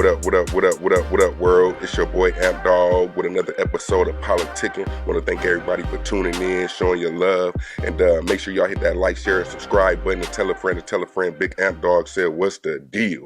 What up, world? It's your boy Amp Dog with another episode of Politickin. Want to thank everybody for tuning in, showing your love, and make sure y'all hit that like, share, and subscribe button and tell a friend to tell a friend. Big Amp Dog said, "What's the deal?"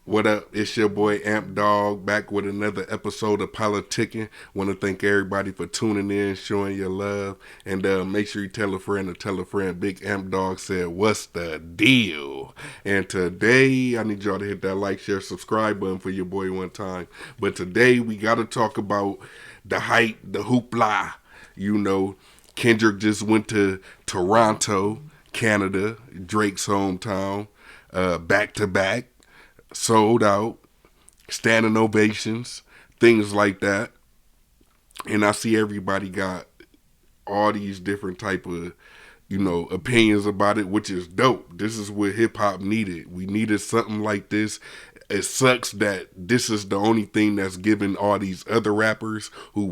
What up? It's your boy Amp Dog back with another episode of Politickin. Want to thank everybody for tuning in, showing your love, and make sure you tell a friend to tell a friend. Big Amp Dog said, "What's the deal?" And today, I need y'all to hit that like, share, subscribe button for your boy one time. But today, we got to talk about the hype, the hoopla. You know, Kendrick just went to Toronto, Canada, Drake's hometown, back to back. Sold out, standing ovations, things like that. And I see everybody got all these different type of, opinions about it, which is dope. This is what hip hop needed. We needed something like this. It sucks that this is the only thing that's given all these other rappers who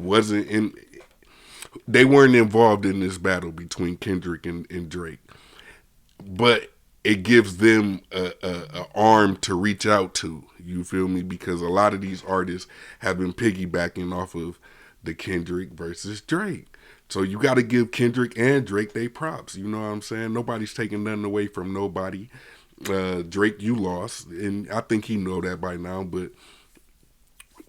they weren't involved in this battle between Kendrick and Drake. But it gives them a arm to reach out to. You feel me? Because a lot of these artists have been piggybacking off of the Kendrick versus Drake. So you got to give Kendrick and Drake their props. You know what I'm saying? Nobody's taking nothing away from nobody. Drake, you lost, and I think he know that by now. But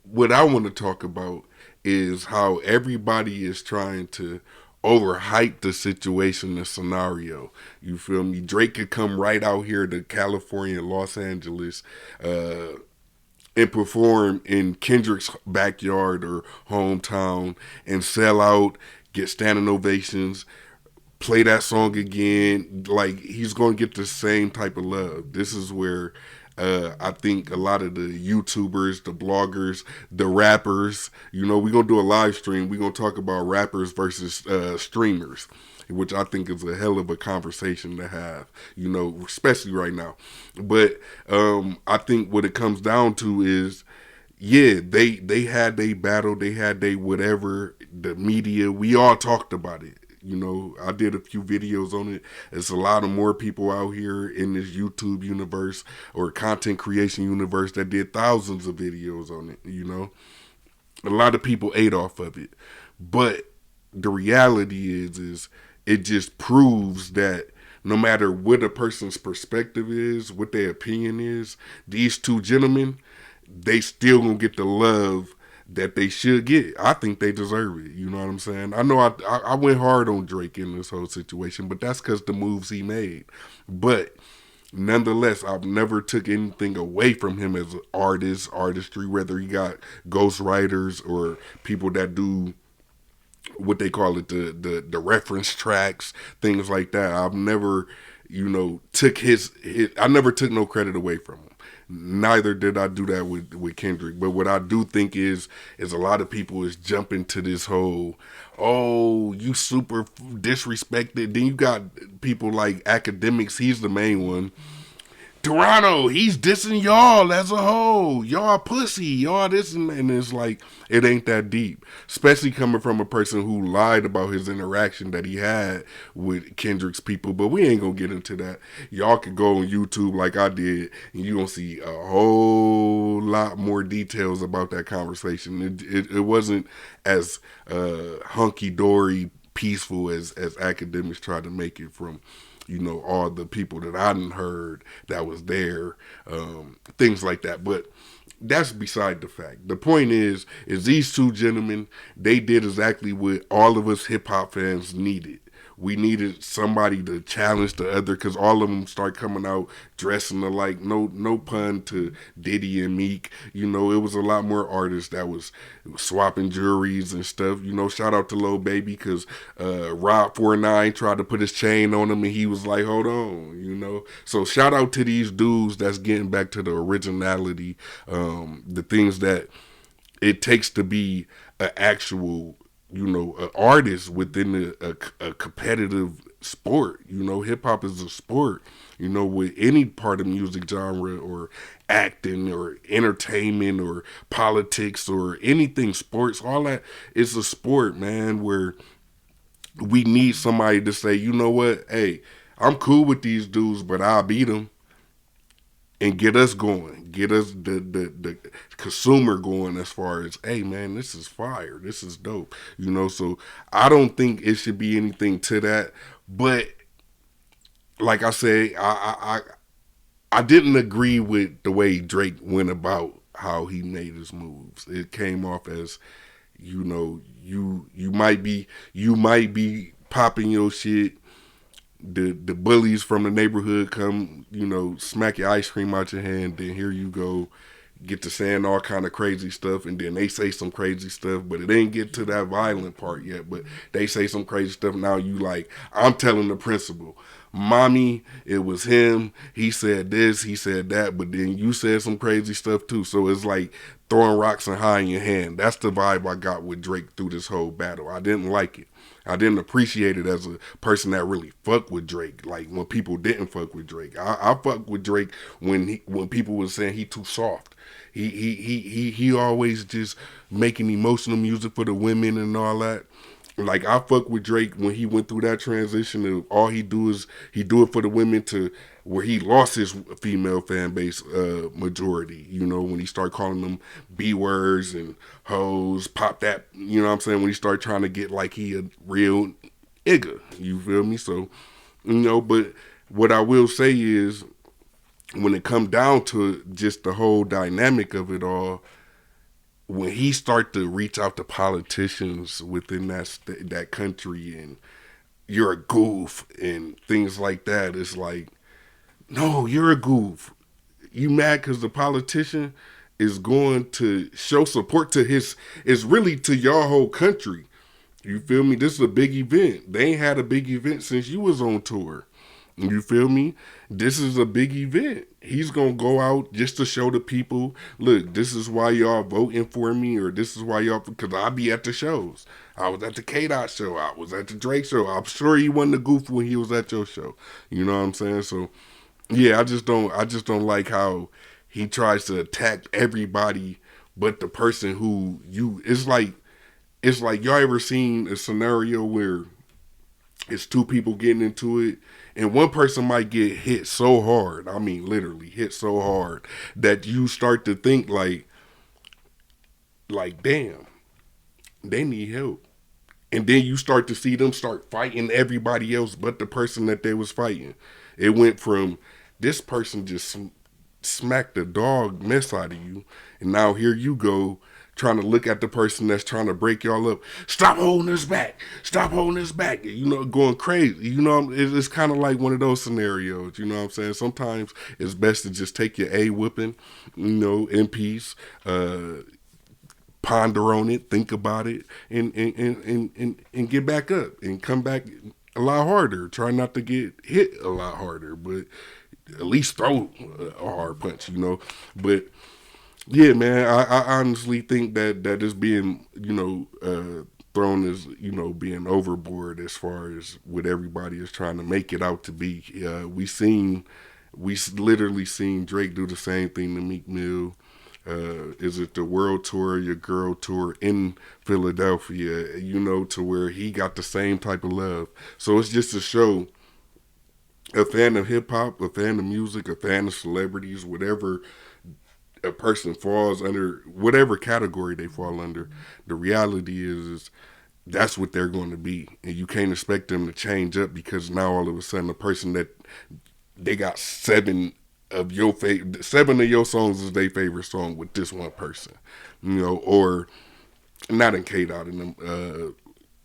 what I want to talk about is how everybody is trying to overhype the situation, the scenario. You feel me? Drake could come right out here to California, Los Angeles, and perform in Kendrick's backyard or hometown and sell out, get standing ovations, play that song again. Like, he's going to get the same type of love. This is where I think a lot of the YouTubers, the bloggers, the rappers, we're going to do a live stream. We're going to talk about rappers versus streamers, which I think is a hell of a conversation to have, especially right now. But I think what it comes down to is, yeah, they had their battle, they had their whatever, the media, we all talked about it. I did a few videos on it. There's a lot of more people out here in this YouTube universe or content creation universe that did thousands of videos on it, A lot of people ate off of it. But the reality is it just proves that no matter what a person's perspective is, what their opinion is, these two gentlemen, they still gonna get the love that they should get. I think they deserve it. You know what I'm saying? I know I went hard on Drake in this whole situation, but that's because the moves he made. But nonetheless, I've never took anything away from him as an artistry, whether he got ghostwriters or people that do what they call it, the reference tracks, things like that. I've never, took I never took no credit away from him. Neither did I do that with Kendrick. But what I do think is a lot of people is jumping to this whole, oh, you super disrespected. Then you got people like academics. He's the main one. Toronto, he's dissing y'all as a whole. Y'all pussy. Y'all this and it's like, it ain't that deep. Especially coming from a person who lied about his interaction that he had with Kendrick's people. But we ain't gonna get into that. Y'all could go on YouTube like I did, and you gonna see a whole lot more details about that conversation. It wasn't as hunky-dory peaceful as academics tried to make it from all the people that I done heard that was there, things like that. But that's beside the fact. The point is these two gentlemen, they did exactly what all of us hip hop fans needed. We needed somebody to challenge the other because all of them start coming out dressing alike. No pun to Diddy and Meek. It was a lot more artists that was swapping juries and stuff. Shout out to Lil Baby because Rob 49 tried to put his chain on him and he was like, hold on, So shout out to these dudes that's getting back to the originality, the things that it takes to be an actual an artist within a competitive sport. Hip hop is a sport, with any part of music genre or acting or entertainment or politics or anything, sports, all that is a sport, man, where we need somebody to say, you know what, hey, I'm cool with these dudes, but I'll beat them. and get us going, get us the consumer going as far as, hey man, this is fire, this is dope, you know. So I don't think it should be anything to that, but like I say, I didn't agree with the way Drake went about how he made his moves. It came off as, you know, you might be popping your shit. The bullies from the neighborhood come, you know, smack your ice cream out your hand. Then here you go, get to saying all kind of crazy stuff, and then they say some crazy stuff, but it ain't get to that violent part yet. But they say some crazy stuff. Now you like, I'm telling the principal, mommy, it was him. He said this, he said that, but then you said some crazy stuff too. So it's like throwing rocks and high in your hand. That's the vibe I got with Drake through this whole battle. I didn't like it. I didn't appreciate it as a person that really fucked with Drake. Like when people didn't fuck with Drake, I fucked with Drake when people was saying he too soft. He always just making emotional music for the women and all that. Like I fuck with Drake when he went through that transition of all he do is he do it for the women to where he lost his female fan base majority. You know, when he started calling them B words and hoes, pop that. You know what I'm saying? When he started trying to get like he a real nigga. You feel me? So you know, but what I will say is when it come down to just the whole dynamic of it all, when he start to reach out to politicians within that country and you're a goof and things like that, it's like, no, you're a goof. You mad because the politician is going to show support to his, it's really to your whole country. You feel me? This is a big event. They ain't had a big event since you was on tour. You feel me? This is a big event. He's gonna go out just to show the people, look, this is why y'all voting for me, or this is why y'all, because I be at the shows. I was at the K-Dot show. I was at the Drake show. I'm sure he wasn't a goof when he was at your show. You know what I'm saying? So yeah, I just don't like how he tries to attack everybody but the person who you, it's like y'all ever seen a scenario where it's two people getting into it, and one person might get hit so hard, I mean literally hit so hard, that you start to think like damn, they need help. And then you start to see them start fighting everybody else but the person that they was fighting. It went from this person just smacked the dog mess out of you, and now here you go trying to look at the person that's trying to break y'all up. Stop holding us back. Stop holding us back. You know, going crazy. You know, it's kind of like one of those scenarios. You know what I'm saying? Sometimes it's best to just take your A whipping, you know, in peace. Ponder on it, think about it, and get back up and come back a lot harder. Try not to get hit a lot harder, but at least throw a hard punch, you know. But yeah, man, I honestly think that is being, you know, thrown as, you know, being overboard as far as what everybody is trying to make it out to be. We literally seen Drake do the same thing to Meek Mill. Is it the world tour, your girl tour in Philadelphia, you know, to where he got the same type of love. So it's just to show a fan of hip hop, a fan of music, a fan of celebrities, whatever a person falls under, whatever category they fall under, the reality is that's what they're going to be. And you can't expect them to change up because now all of a sudden the person that they got seven of your songs is their favorite song with this one person, you know, or not in K Dot in the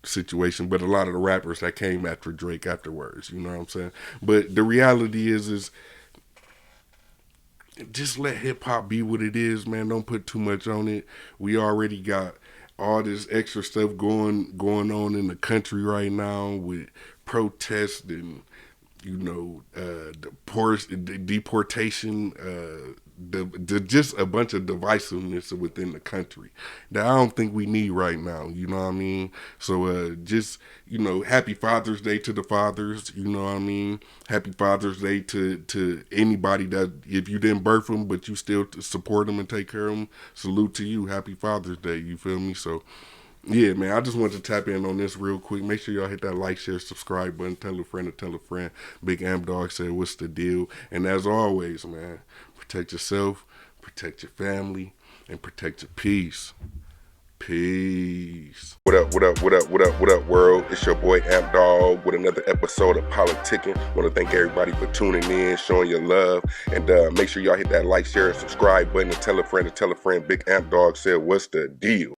situation, but a lot of the rappers that came after Drake afterwards, you know what I'm saying? But the reality is just let hip hop be what it is, man. Don't put too much on it. We already got all this extra stuff going on in the country right now with protests and, you know, deportation, just a bunch of divisiveness within the country that I don't think we need right now. You know what I mean? So just, you know, happy Father's Day to the fathers. You know what I mean? Happy Father's Day to anybody that, if you didn't birth them but you still support them and take care of them, salute to you. Happy Father's Day. You feel me? So yeah, man, I just wanted to tap in on this real quick. Make sure y'all hit that like, share, subscribe button. Tell a friend to tell a friend. Big Am Dog said, what's the deal? And as always, man, Protect yourself, protect your family, and protect your peace. Peace. What up, world? It's your boy Amp Dog with another episode of Politickin. Want to thank everybody for tuning in, showing your love, and make sure y'all hit that like, share, and subscribe button, and tell a friend. Big Amp Dog said, what's the deal?